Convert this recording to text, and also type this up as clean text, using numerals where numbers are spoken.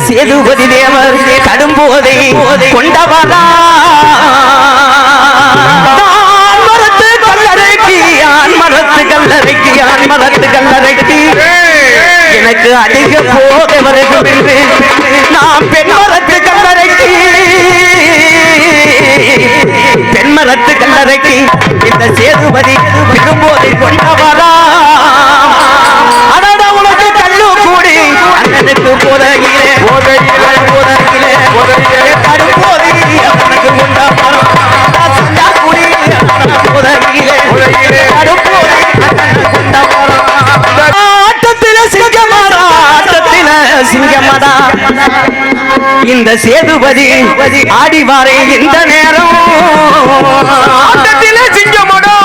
சேதுபதி தேவர் கடும்போதை கொண்டவரா மரத்து கல்லறைக்கு எனக்கு அதிக போக வருகிறது நான் பெண்மரத்து கல்லறைக்கு இந்த சேதுபதி விரும்போதை கொண்டவரா அடட உனக்கு கல்லு கூடி அண்ணனுக்கு போதையிலே கடும்போதை அவனுக்கு கொண்டவரா சிங்கமடா இந்த சேதுபதி ஆடிவாரே இந்த நேரம் சிங்கமடா